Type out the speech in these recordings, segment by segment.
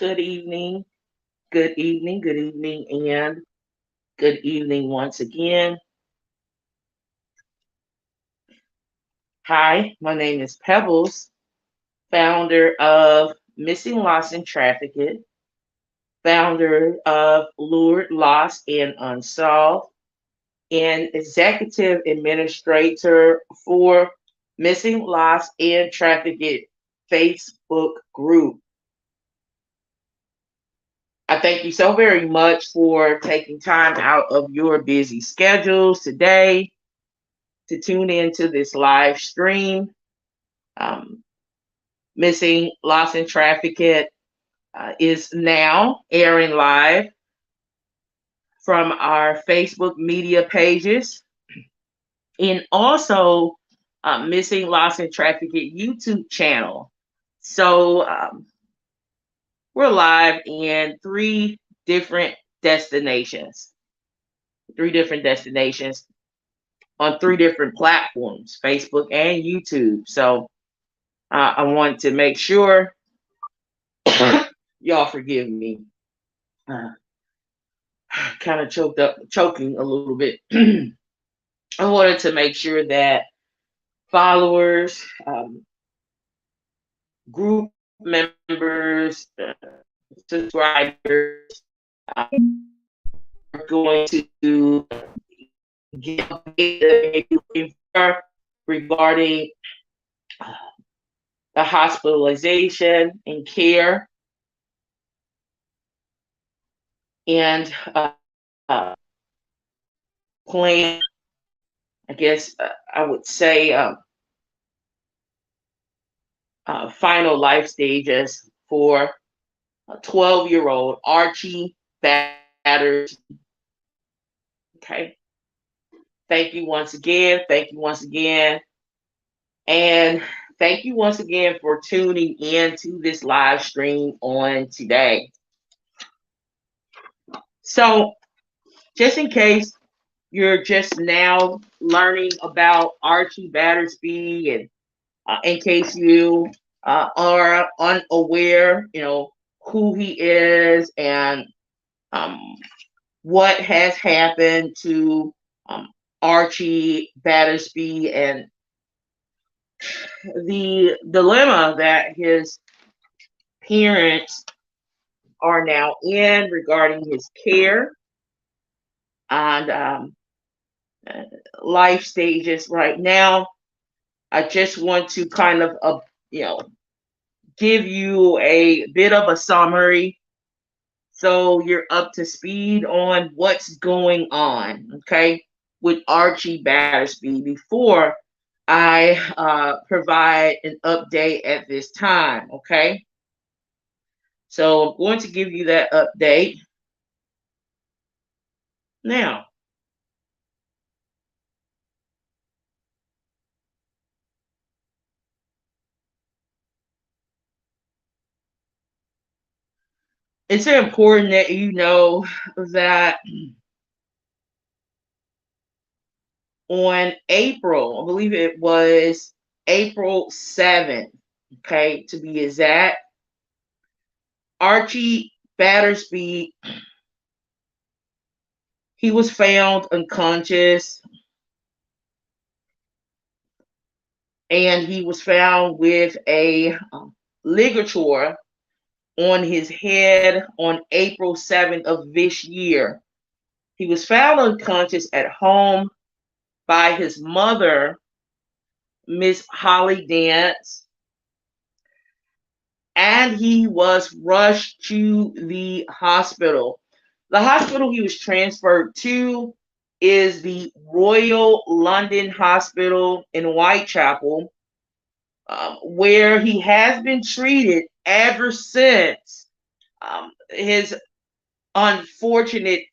Good evening, good evening, good evening, and good evening once again. Hi, my name is Pebbles, founder of Missing Lost and Trafficked, founder of Lured, Lost, and Unsolved, and executive administrator for Missing Lost and Trafficked Facebook group. I thank you so very much for taking time out of your busy schedules today to tune into this live stream. Um, Missing, Lost, and Trafficked is now airing live from our Facebook media pages and also Missing, Lost, and Trafficked YouTube channel. So we're live in different destinations, three different destinations on three different platforms, Facebook and YouTube. So I want to make sure y'all forgive me. Uh, kind of choking a little bit. I wanted to make sure that followers, group members, subscribers are going to get updated regarding the hospitalization and care and plan. I guess I would say final life stages for a 12-year-old Archie Battersbee. Okay. Thank you once again. Thank you once again. And thank you once again for tuning in to this live stream on today. So, just in case you're just now learning about Archie Battersbee, and in case you are unaware, who he is and um, what has happened to um, Archie Battersbee and the dilemma that his parents are now in regarding his care and uh, life stages right now. I just want to kind of, give you a bit of a summary so you're up to speed on what's going on, okay, with Archie Battersbee before I provide an update at this time, okay? So I'm going to give you that update now. It's important that you know that on April, I believe it was April 7th, okay, to be exact, Archie Battersbee, he was found unconscious and he was found with a ligature on his head on April 7th of this year. He was found unconscious at home by his mother, Miss Holly Dance, and he was rushed to the hospital. The hospital he was transferred to is the Royal London Hospital in Whitechapel, where he has been treated ever since his unfortunate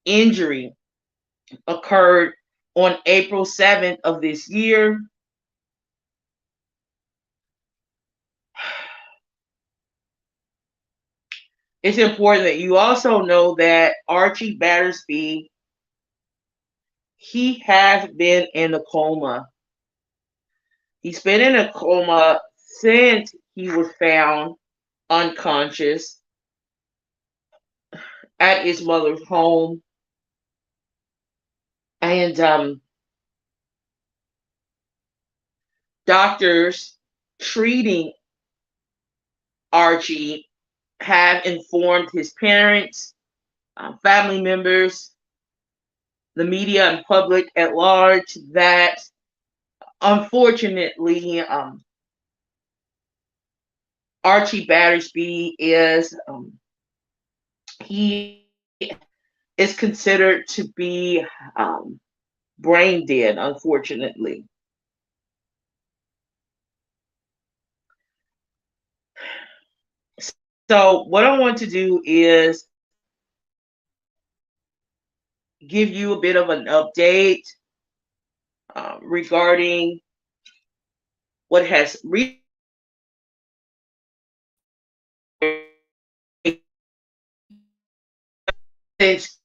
injury occurred on April 7th of this year. It's important that you also know that Archie Battersbee, he has been in a coma. He's been in a coma since he was found unconscious. at his mother's home. And doctors treating Archie have informed his parents, family members, the media, and public at large that unfortunately, Archie Battersbee he is considered to be brain dead, unfortunately. So what I want to do is give you a bit of an update regarding what has since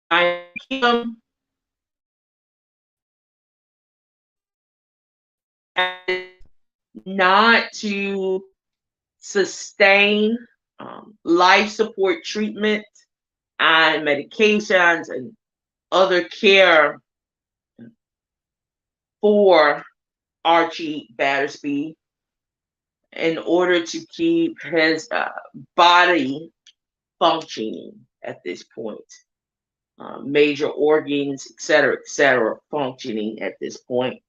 I him not to sustain life support treatment and medications and other care for Archie Battersbee in order to keep his body functioning at this point. Major organs, et cetera, functioning at this point.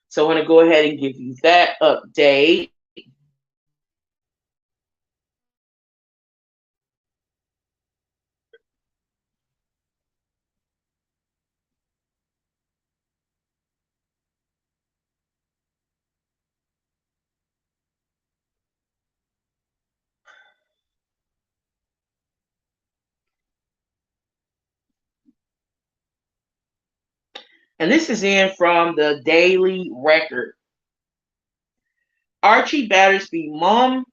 So I want to go ahead and give you that update. And this is in from the Daily Record. Archie Battersbee mom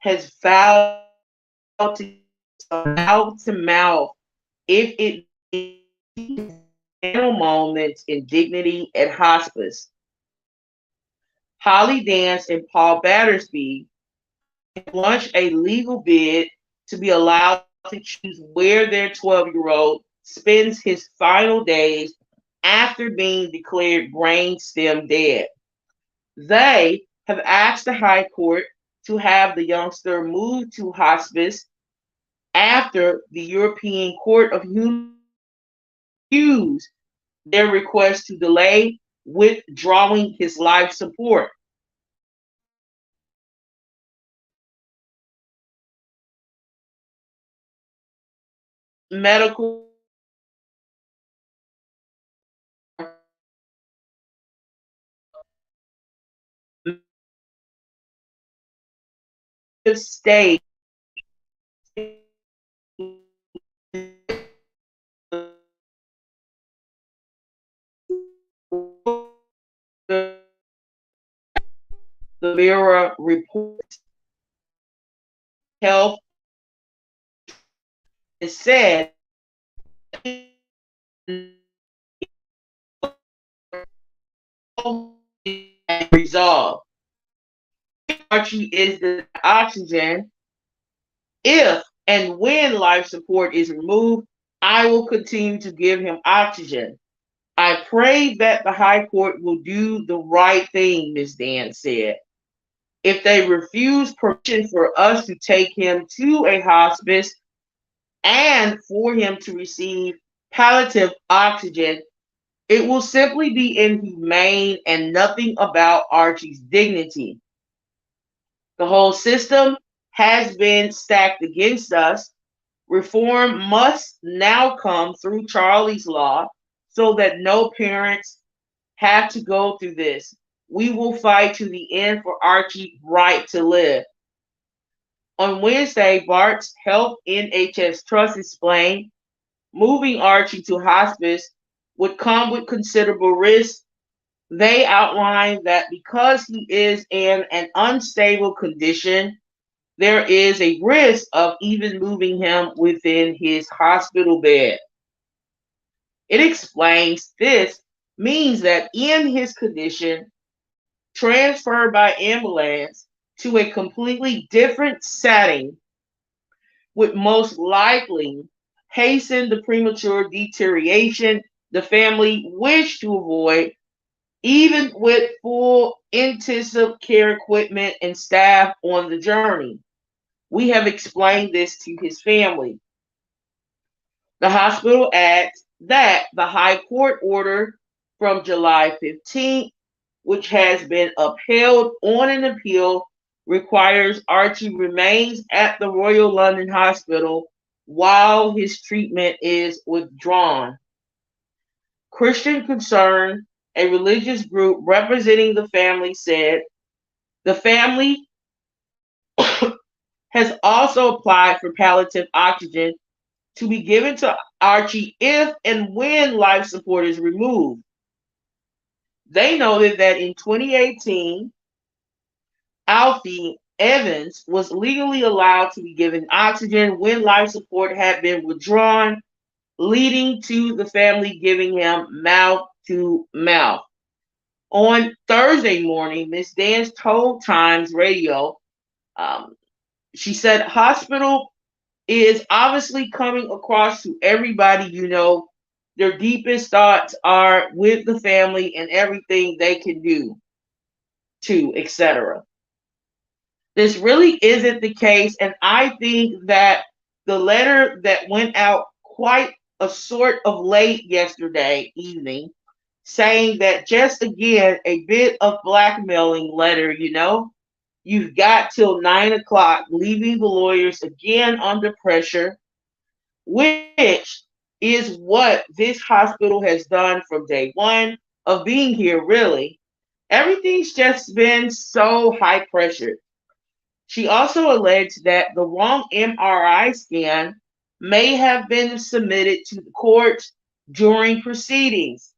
has vowed to mouth to mouth if it final moments in dignity at hospice. Holly Dance and Paul Battersbee launched a legal bid to be allowed to choose where their 12-year-old spends his final days after being declared brainstem dead. They have asked the High Court to have the youngster moved to hospice after the European Court of Human refused their request to delay withdrawing his life support. Medical state the Mirror report health is said resolved. Archie is the oxygen. If and when life support is removed, I will continue to give him oxygen. I pray that the High Court will do the right thing, Ms. Dan said. If they refuse permission for us to take him to a hospice and for him to receive palliative oxygen, it will simply be inhumane and nothing about Archie's dignity. The whole system has been stacked against us. Reform must now come through Charlie's Law so that no parents have to go through this. We will fight to the end for Archie's right to live. On Wednesday, Bart's Health NHS Trust explained moving Archie to hospice would come with considerable risk. They outlined that because he is in an unstable condition, there is a risk of even moving him within his hospital bed. It explains this means that in his condition, transferred by ambulance to a completely different setting would most likely hasten the premature deterioration the family wished to avoid, even with full intensive care equipment and staff on the journey. We have explained this to his family. The hospital adds that the High Court order from July 15th, which has been upheld on an appeal, requires Archie remains at the Royal London Hospital while his treatment is withdrawn. Christian Concern, a religious group representing the family, said the family has also applied for palliative oxygen to be given to Archie if and when life support is removed. They noted that in 2018, Alfie Evans was legally allowed to be given oxygen when life support had been withdrawn, leading to the family giving him mouth to mouth. On Thursday morning, Miss Dance told Times Radio, um, she said, hospital is obviously coming across to everybody you know. Their deepest thoughts are with the family and everything they can do to, etc. This really isn't the case, and I think that the letter that went out quite a sort of late yesterday evening, saying that just again a bit of blackmailing letter, you've got till 9 o'clock, leaving the lawyers again under pressure, which is what this hospital has done from day one of being here, really. Everything's just been so high pressured. She also alleged that the wrong MRI scan may have been submitted to the courts during proceedings.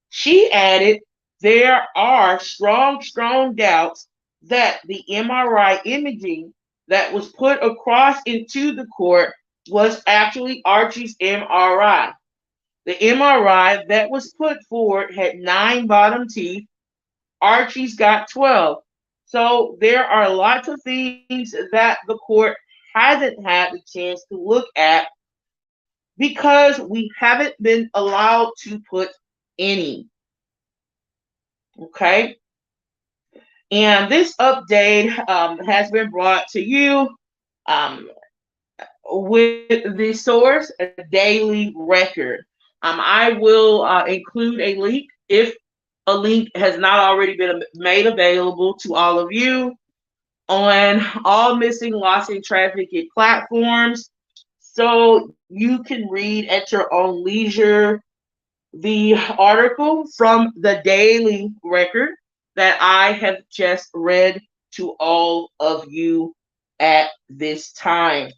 She added, there are strong doubts that the MRI imaging that was put across into the court was actually Archie's MRI. The MRI that was put forward had 9 bottom teeth. Archie's got 12. So there are lots of things that the court hasn't had the chance to look at because we haven't been allowed to put any. Okay. And this update has been brought to you um, with the source, a daily record. I will include a link if a link has not already been made available to all of you on all missing, lost, and trafficked platforms, so you can read at your own leisure the article from the Daily Record that I have just read to all of you at this time.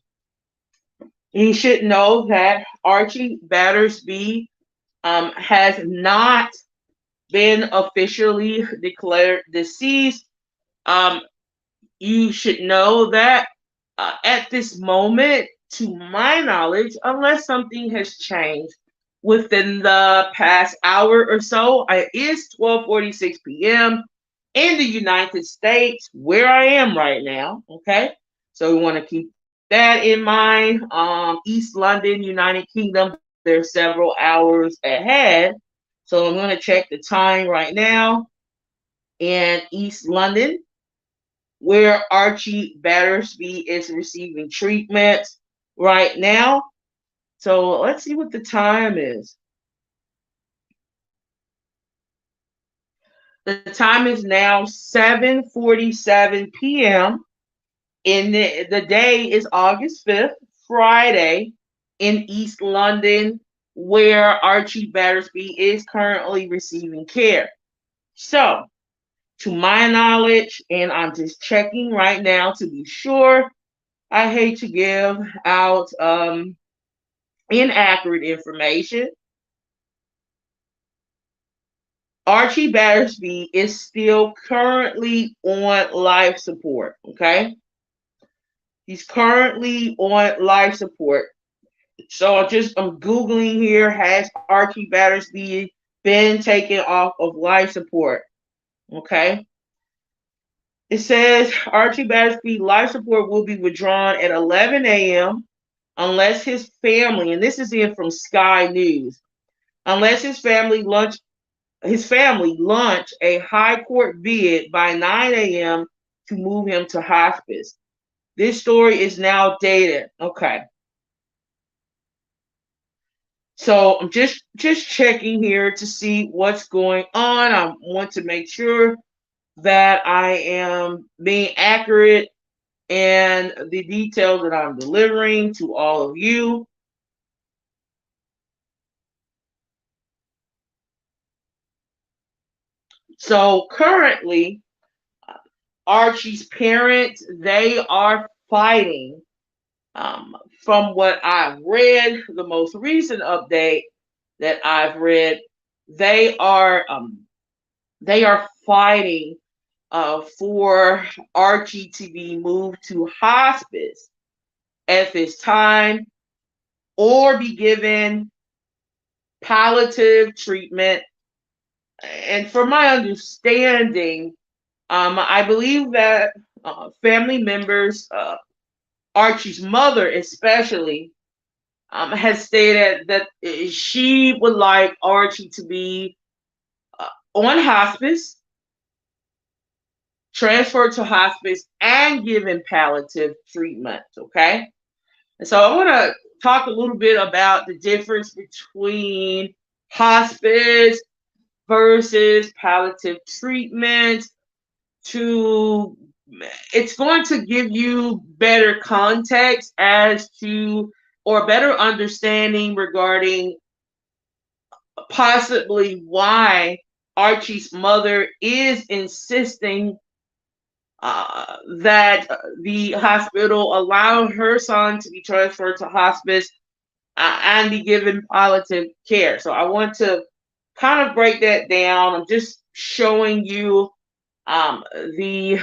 You should know that Archie Battersbee has not been officially declared deceased. Um, you should know that at this moment, to my knowledge, unless something has changed within the past hour or so, it is 12:46 p.m. in the United States, where I am right now. Okay, so we want to keep that in mind. East London, United Kingdom, they're several hours ahead. So I'm going to check the time right now in East London, where Archie Battersbee is receiving treatment right now. So let's see what the time is. The time is now 7:47 p.m. In the day is August 5th, Friday, in East London, where Archie Battersbee is currently receiving care. So, to my knowledge, and I'm just checking right now to be sure, I hate to give out inaccurate information. Archie Battersbee is still currently on life support. Okay. He's currently on life support. So I'm Googling here. Has Archie Battersbee been taken off of life support? Okay. It says Archie Battersbee life support will be withdrawn at 11 a.m. unless his family, and this is in from Sky News, unless his family launch a high court bid by 9 a.m. to move him to hospice. This story is now dated. Okay. So I'm just checking here to see what's going on. I want to make sure that I am being accurate in the details that I'm delivering to all of you. So currently, Archie's parents, they are fighting. From what I've read, the most recent update that I've read, they are fighting for Archie to be moved to hospice at this time or be given palliative treatment. And from my understanding, I believe that family members, Archie's mother especially, has stated that she would like Archie to be on hospice, transferred to hospice, and given palliative treatment. Okay. And so I want to talk a little bit about the difference between hospice versus palliative treatment to it's going to give you better context as to or better understanding regarding possibly why Archie's mother is insisting that the hospital allow her son to be transferred to hospice and be given palliative care. So I want to kind of break that down. I'm just showing you the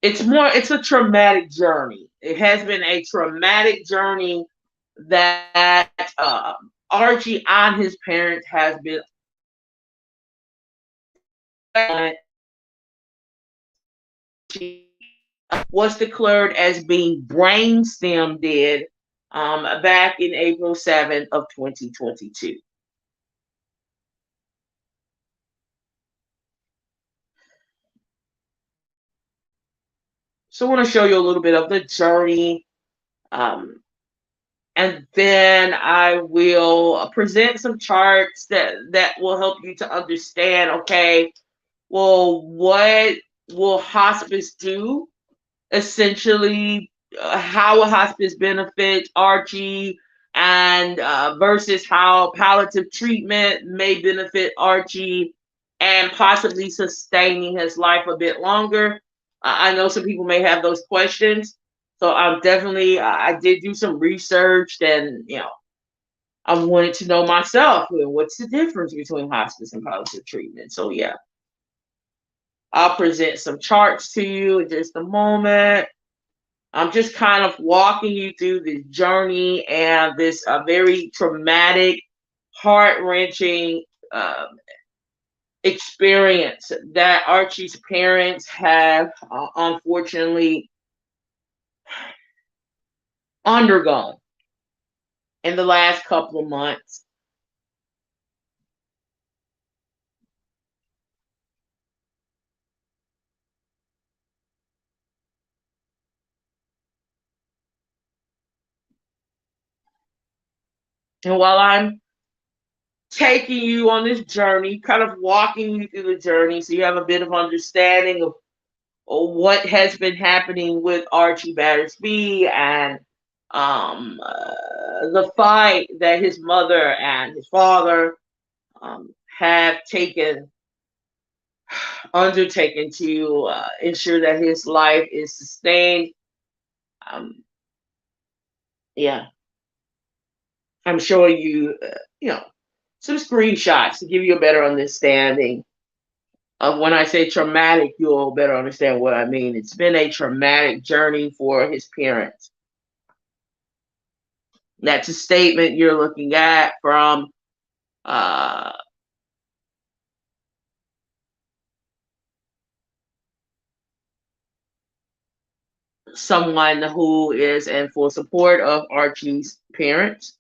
it's a traumatic journey. It has been a traumatic journey that Archie and his parents has been was declared as being brainstem dead back in April 7th of 2022. So I want to show you a little bit of the journey, um, and then I will present some charts that will help you to understand. Okay, well, what will hospice do? Essentially, how will hospice benefit Archie, and versus how palliative treatment may benefit Archie, and possibly sustaining his life a bit longer. I know some people may have those questions, so I'm definitely I did do some research, and I wanted to know myself what's the difference between hospice and palliative treatment. So yeah, I'll present some charts to you in just a moment. I'm just kind of walking you through this journey and this very traumatic, heart wrenching experience that Archie's parents have unfortunately undergone in the last couple of months. And while I'm taking you on this journey, kind of walking you through the journey so you have a bit of understanding of what has been happening with Archie Battersbee and the fight that his mother and his father have undertaken to ensure that his life is sustained. Um, yeah, I'm showing you, some screenshots to give you a better understanding of when I say traumatic. You'll better understand what I mean. It's been a traumatic journey for his parents. That's a statement you're looking at from uh, someone who is in full support of Archie's parents.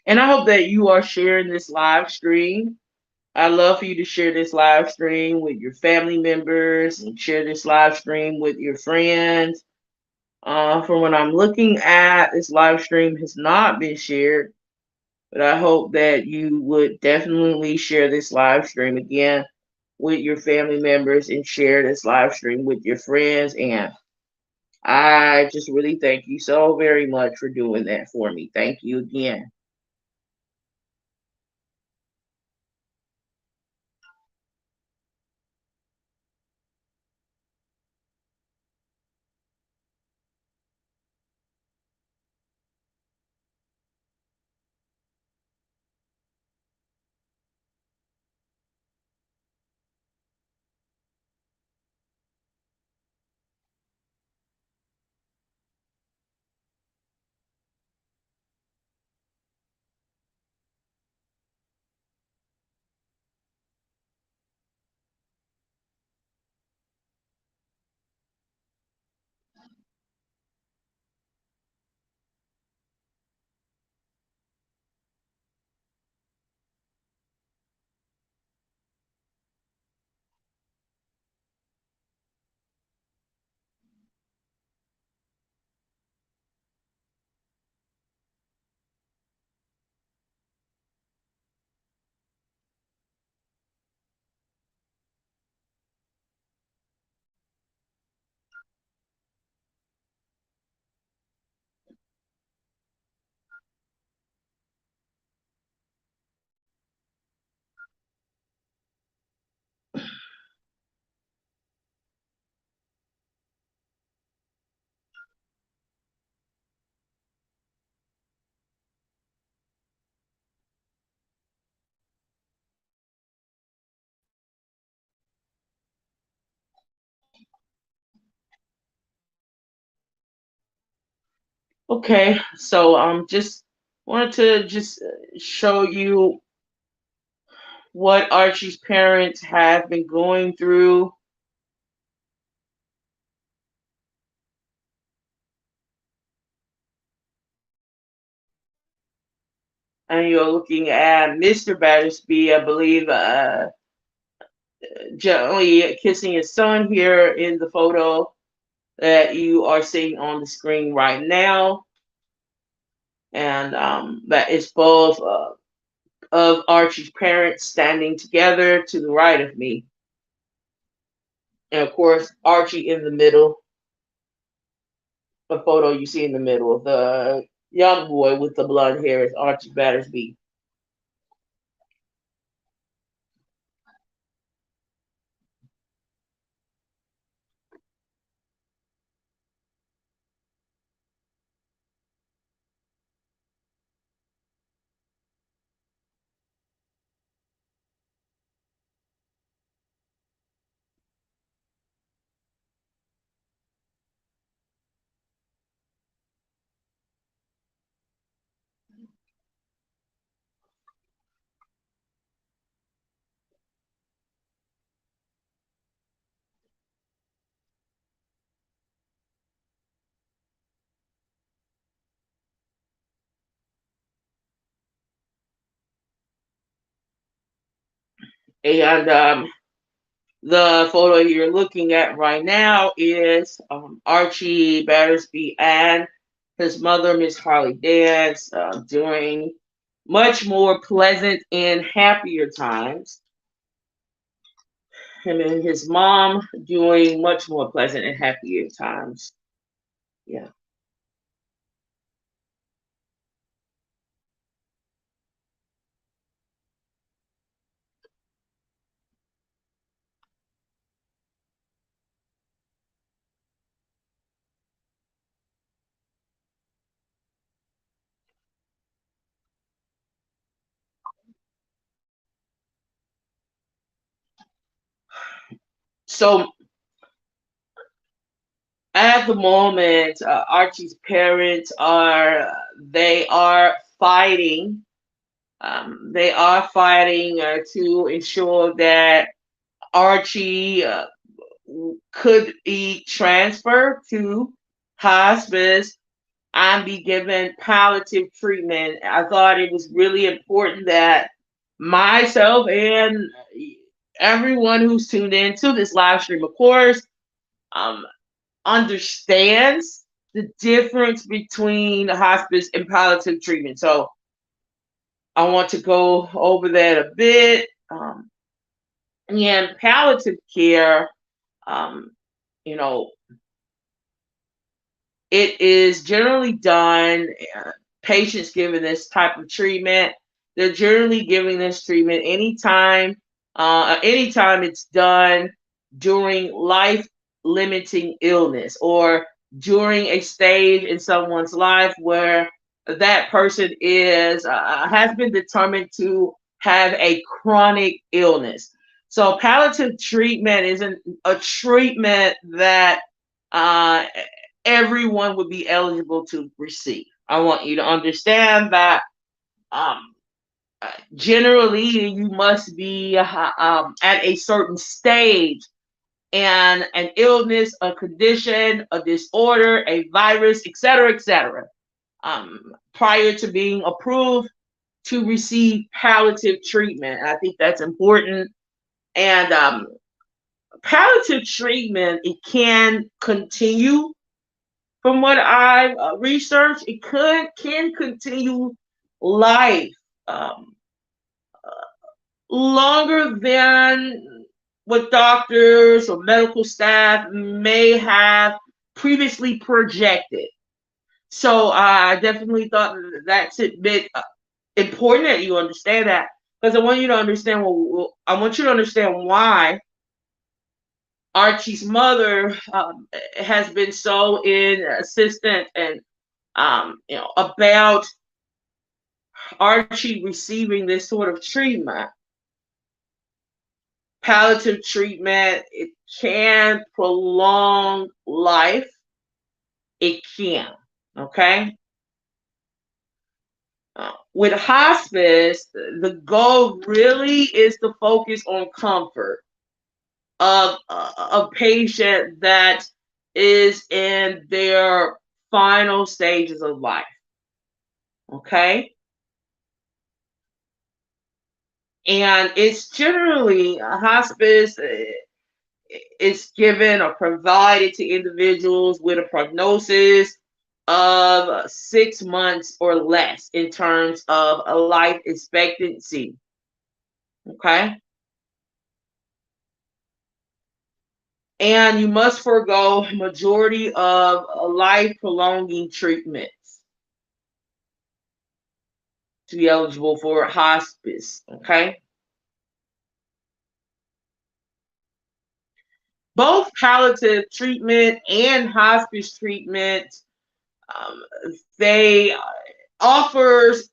And I hope that you are sharing this live stream. I love for you to share this live stream with your family members and share this live stream with your friends. From what I'm looking at, this live stream has not been shared, but I hope that you would definitely share this live stream again with your family members and share this live stream with your friends. And I just really thank you so very much for doing that for me. Thank you again. Okay, so just wanted to just show you what Archie's parents have been going through. And you're looking at Mr. Battersbee, I believe, gently kissing his son here in the photo that you are seeing on the screen right now. And that is both of Archie's parents standing together to the right of me. And of course, Archie in the middle, the photo you see in the middle of the young boy with the blonde hair is Archie Battersbee. And the photo you're looking at right now is Archie Battersbee and his mother, Miss Harley Dance, during much more pleasant and happier times. Him and his mom doing much more pleasant and happier times. Yeah. So at the moment, Archie's parents are they are fighting. They are fighting to ensure that Archie could be transferred to hospice and be given palliative treatment. I thought it was really important that myself and everyone who's tuned in to this live stream, of course, um, understands the difference between hospice and palliative treatment. So I want to go over that a bit. And palliative care, um, you know, it is generally done, patients given this type of treatment, they're generally giving this treatment anytime it's done during life limiting illness or during a stage in someone's life where that person is has been determined to have a chronic illness. So palliative treatment isn't a treatment that uh, everyone would be eligible to receive. I want you to understand that um, generally you must be at a certain stage and an illness, a condition, a disorder, a virus, etc., prior to being approved to receive palliative treatment. I think that's important. And palliative treatment, it can continue. From what I've researched, it can continue life um, longer than what doctors or medical staff may have previously projected. So I definitely thought that's a bit important that you understand that because I want you to understand. I want you to understand why Archie's mother has been so insistent and about Archie receiving this sort of treatment. Palliative treatment, it can prolong life. It can. Okay. With hospice, the goal really is to focus on comfort of a patient that is in their final stages of life. Okay. And it's generally a hospice is given or provided to individuals with a prognosis of 6 months or less in terms of a life expectancy. Okay. And you must forego majority of life prolonging treatments. to be eligible for hospice. Okay. Both palliative treatment and hospice treatment, um, they offers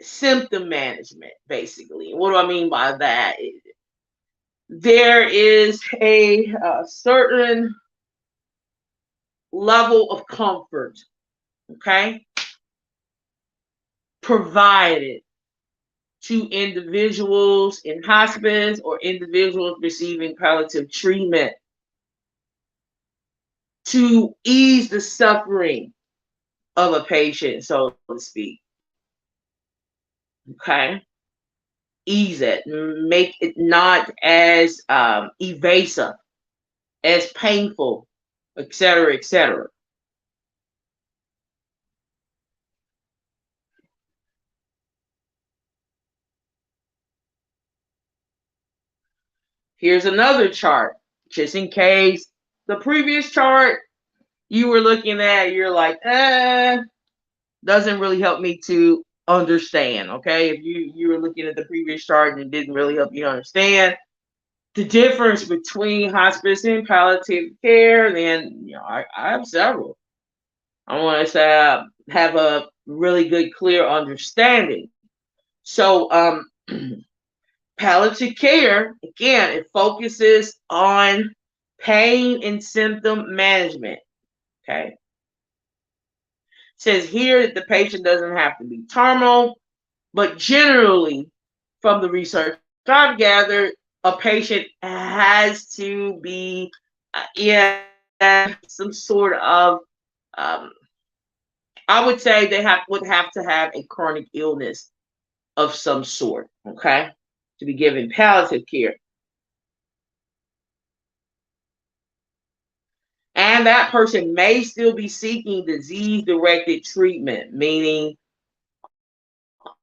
symptom management, basically. What do I mean by that? There is a certain level of comfort, okay, provided to individuals in hospice or individuals receiving palliative treatment to ease the suffering of a patient, so to speak. Okay. Ease it, make it not as evasive, as painful, etc., etc. Here's another chart, just in case the previous chart you were looking at, you're like, doesn't really help me to understand. Okay, if you were looking at the previous chart and it didn't really help you understand the difference between hospice and palliative care, then I have several. I want to have a really good, clear understanding. So, palliative care, again, it focuses on pain and symptom management. Okay. It says here that the patient doesn't have to be terminal, but generally, from the research I've gathered, a patient has to be in some sort of, um, I would say they would have to have a chronic illness of some sort, okay, to be given palliative care. And that person may still be seeking disease-directed treatment, meaning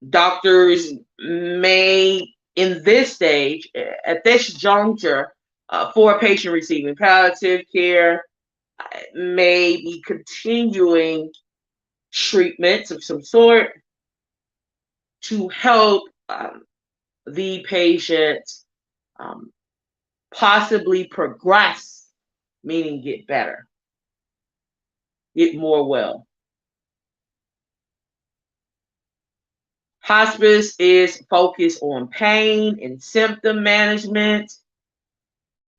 doctors may, in this stage, at this juncture, for a patient receiving palliative care, may be continuing treatments of some sort to help the patient um, possibly progress, meaning get better, get more well. Hospice is focused on pain and symptom management.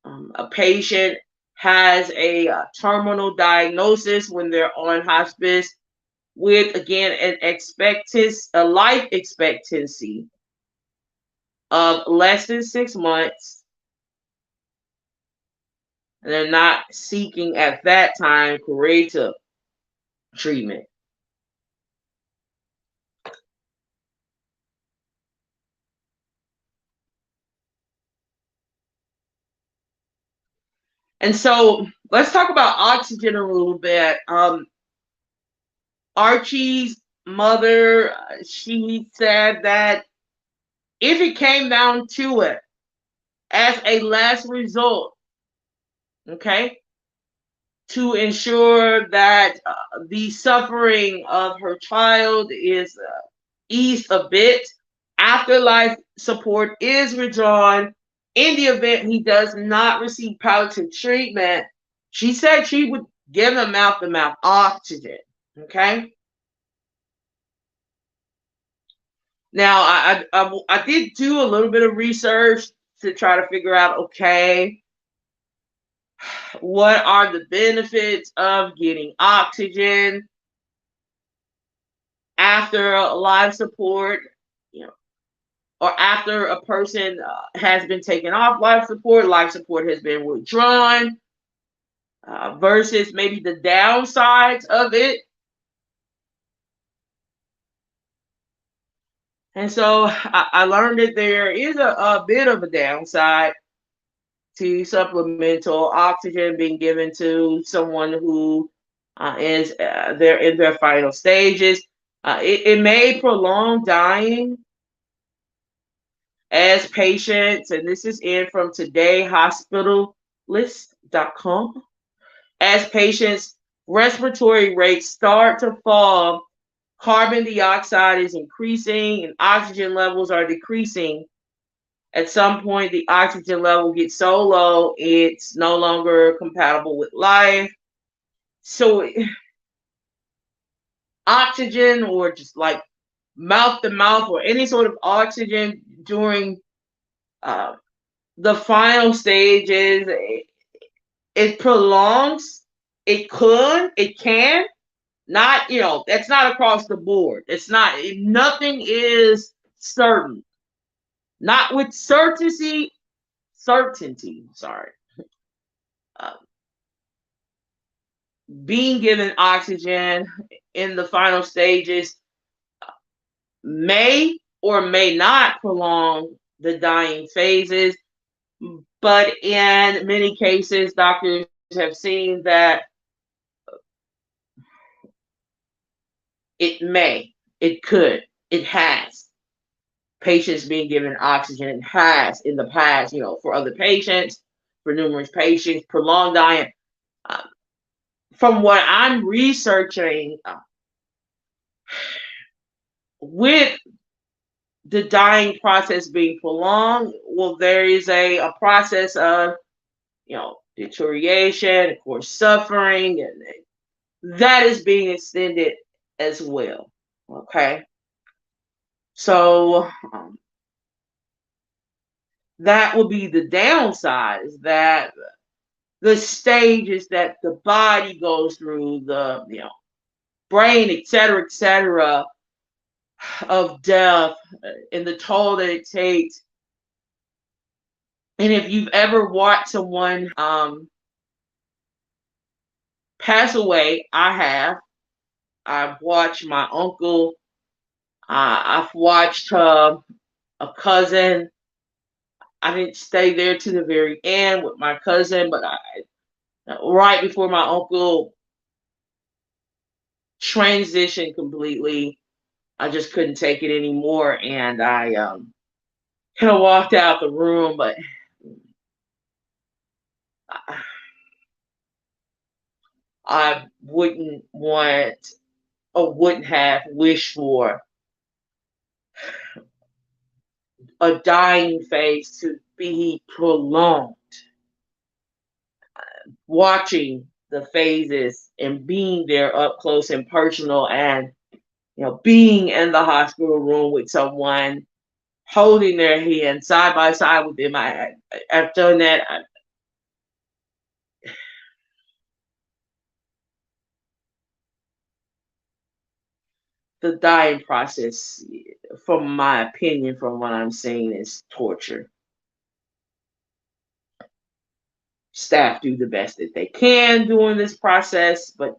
A patient has a terminal diagnosis when they're on hospice with, again, a life expectancy of less than 6 months. And they're not seeking at that time curative treatment. And so let's talk about oxygen a little bit. Archie's mother, she said that if it came down to it, as a last result, okay, to ensure that the suffering of her child is eased a bit, afterlife support is withdrawn. In the event he does not receive palliative treatment, she said she would give him mouth-to-mouth oxygen. Okay. Now, I did do a little bit of research to try to figure out, okay, what are the benefits of getting oxygen after life support, or after a person has been taken off life support has been withdrawn, versus maybe the downsides of it. And so I learned that there is a bit of a downside to supplemental oxygen being given to someone who is they're in their final stages. It may prolong dying as patients, and this is in from todayhospitalist.com, as patients' respiratory rates start to fall carbon dioxide is increasing and oxygen levels are decreasing. At some point, the oxygen level gets so low, it's no longer compatible with life. So, oxygen, or just like mouth to mouth, or any sort of oxygen during uh, the final stages, it prolongs. It can. Not, that's not across the board. It's not, nothing is certain. Not with certainty, sorry. Uh, Being given oxygen in the final stages may or may not prolong the dying phases, but in many cases, doctors have seen that it may, it could, it has. Patients being given oxygen has in the past, for other patients, for numerous patients, prolonged dying. Uh, from what I'm researching, with the dying process being prolonged, well, there is a process of, deterioration, of course, suffering, and that is being extended as well. Okay. So that will be the downside, is that the stages that the body goes through, the brain, etc., of death, and the toll that it takes. And if you've ever watched someone pass away, I have. I've watched my uncle. I've watched a cousin. I didn't stay there to the very end with my cousin, but right before my uncle transitioned completely, I just couldn't take it anymore, and I kind of walked out the room. But I wouldn't want, or wouldn't have wished for, a dying phase to be prolonged. Watching the phases and being there up close and personal, and being in the hospital room with someone, holding their hand side by side with them. I've done that. The dying process, from my opinion, from what I'm seeing, is torture. Staff do the best that they can during this process, but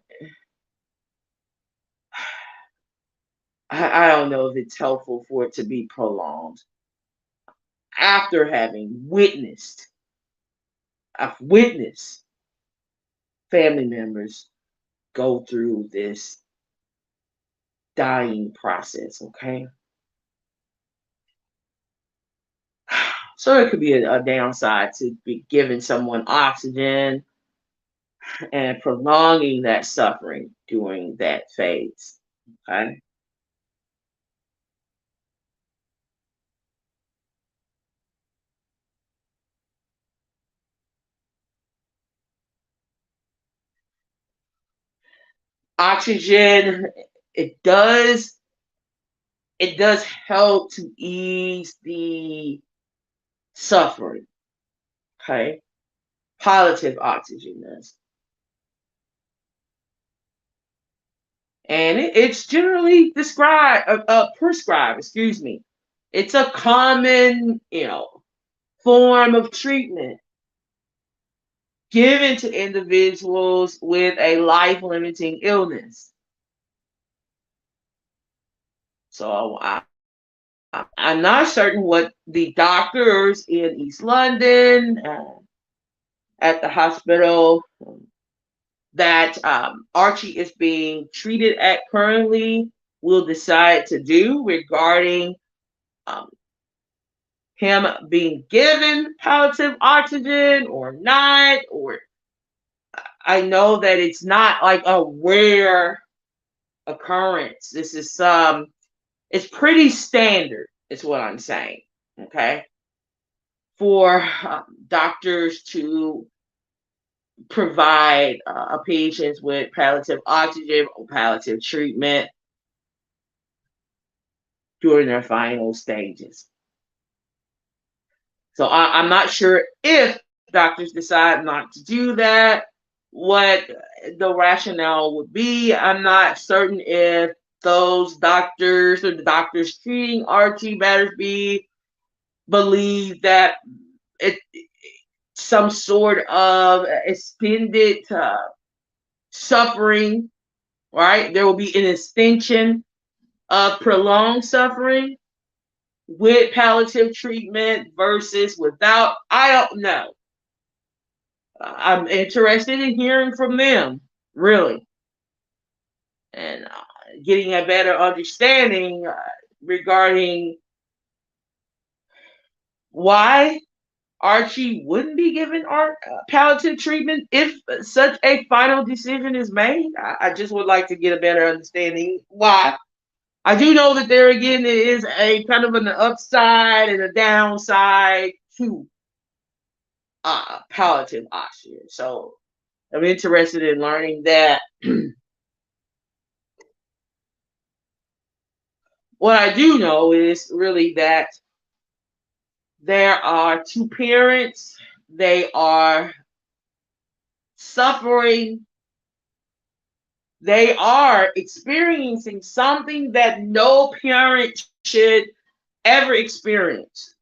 I don't know if it's helpful for it to be prolonged. After having I've witnessed family members go through this dying process, okay? So it could be a downside to be giving someone oxygen and prolonging that suffering during that phase, okay? Oxygen, it does it does help to ease the suffering, okay? Positive oxygen does. And it's generally prescribed, excuse me. It's a common, form of treatment given to individuals with a life-limiting illness. So I'm not certain what the doctors in East London, at the hospital that Archie is being treated at currently, will decide to do regarding um, him being given palliative oxygen or not. Or I know that it's not like a rare occurrence. This is it's pretty standard, is what I'm saying. Okay, for doctors to provide patients with palliative oxygen or palliative treatment during their final stages. So I'm not sure if doctors decide not to do that, what the rationale would be. I'm not certain if those doctors or the doctors treating Archie Battersbee believe that it some sort of extended suffering, right? There will be an extension of prolonged suffering with palliative treatment versus without. I don't know. I'm interested in hearing from them, really, and getting a better understanding regarding why Archie wouldn't be given palliative treatment if such a final decision is made. I just would like to get a better understanding why. I do know that there again is a kind of an upside and a downside to palliative oxygen. So I'm interested in learning that. What I do know is really that there are two parents. They are suffering. They are experiencing something that no parent should ever experience.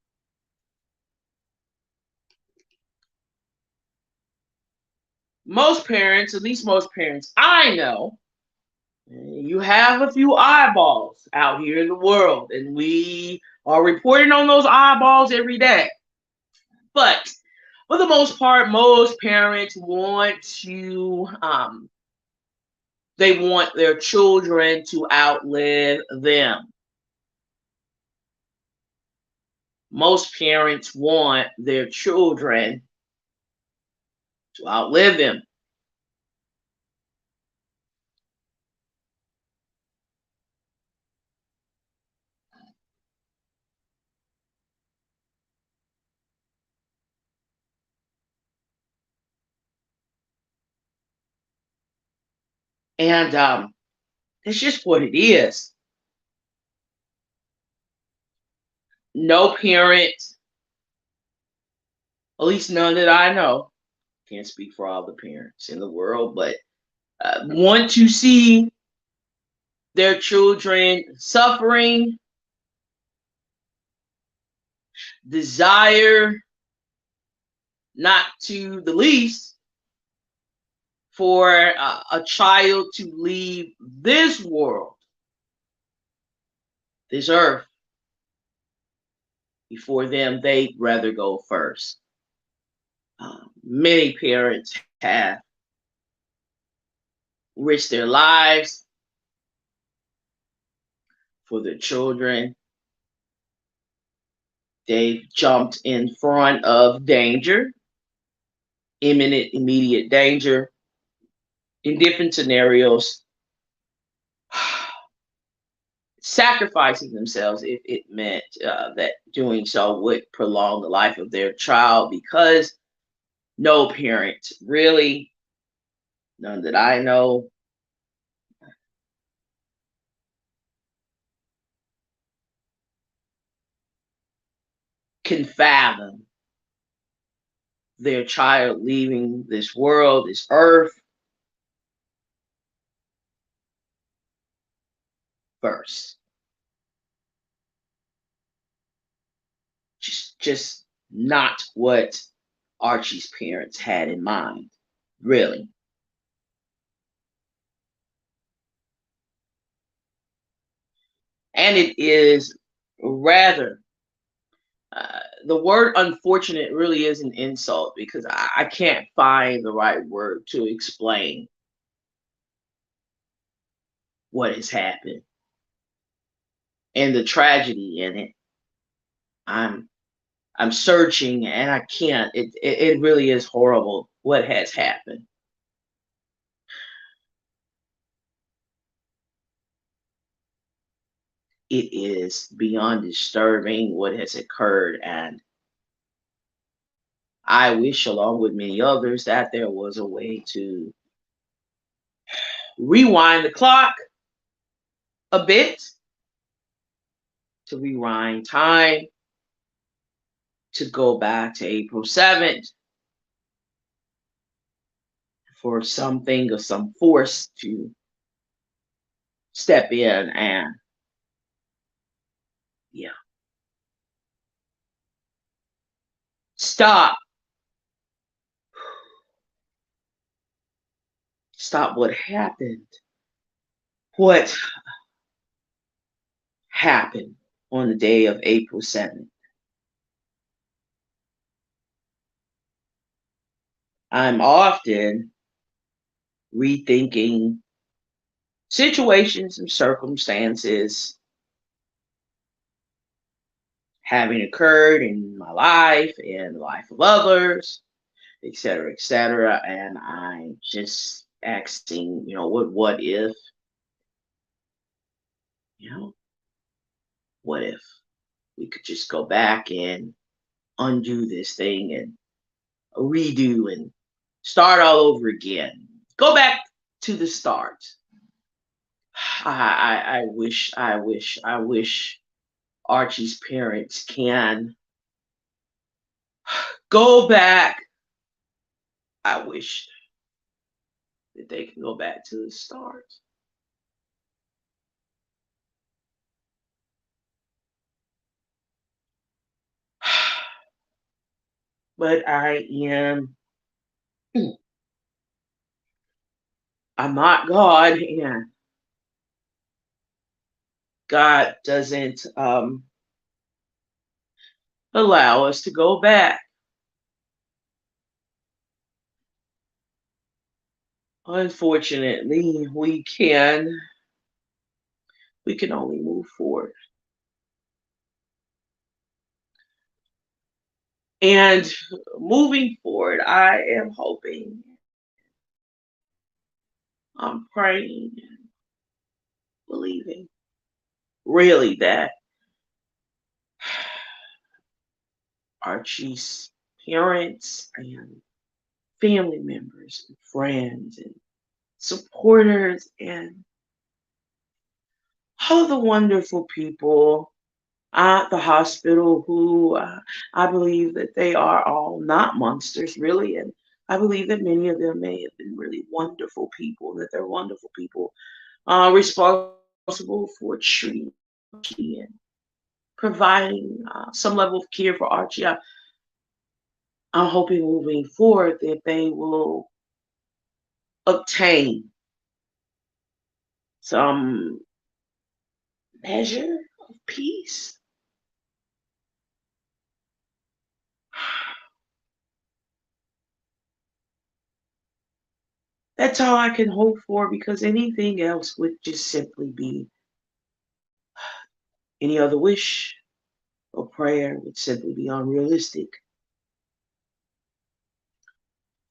Most parents, at least most parents I know, you have a few eyeballs out here in the world, and we are reporting on those eyeballs every day. But for the most part, most parents want to they want their children to outlive them. Most parents want their children to outlive them. And it's just what it is. No parent, at least none that I know, can't speak for all the parents in the world, but want to see their children suffering, desire not to the least for a child to leave this world, this earth, before them. They'd rather go first. Many parents have risked their lives for their children. They've jumped in front of danger, imminent, immediate danger, in different scenarios, sacrificing themselves if it meant that doing so would prolong the life of their child, because no parent, really, none that I know, can fathom their child leaving this world, this earth, first. Just not what Archie's parents had in mind, really. And it is rather, the word unfortunate really is an insult, because I can't find the right word to explain what has happened and the tragedy in it. I'm I'm searching and I can't. It really is horrible what has happened. it is beyond disturbing what has occurred. And I wish, along with many others, that there was a way to rewind the clock a bit, to rewind time, to go back to April 7th, for something or some force to step in and, yeah, stop, stop what happened. What happened on the day of April 7th? I'm often rethinking situations and circumstances having occurred in my life and the life of others, et cetera, and I'm just asking, what if, you know, what if we could just go back and undo this thing and redo and start all over again. Go back to the start. I wish Archie's parents can go back. I wish that they can go back to the start. But I'm not God, and God doesn't allow us to go back. Unfortunately, we can only move forward. And moving forward, I am hoping, I'm praying, believing really that Archie's parents and family members and friends and supporters and all of the wonderful people at the hospital who, I believe that they are all not monsters, really. And I believe that many of them may have been really wonderful people, that they're wonderful people responsible for treating Archie and providing some level of care for Archie. I'm hoping moving forward that they will obtain some measure of peace. That's all I can hope for, because anything else would just simply be, any other wish or prayer would simply be unrealistic.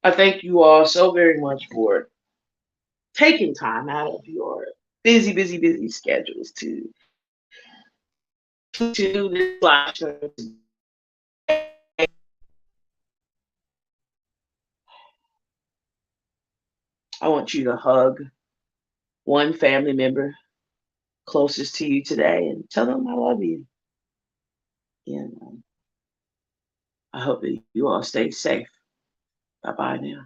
I thank you all so very much for taking time out of your busy, busy, busy schedules to this live stream. I want you to hug one family member closest to you today and tell them I love you. And I hope that you all stay safe. Bye bye now.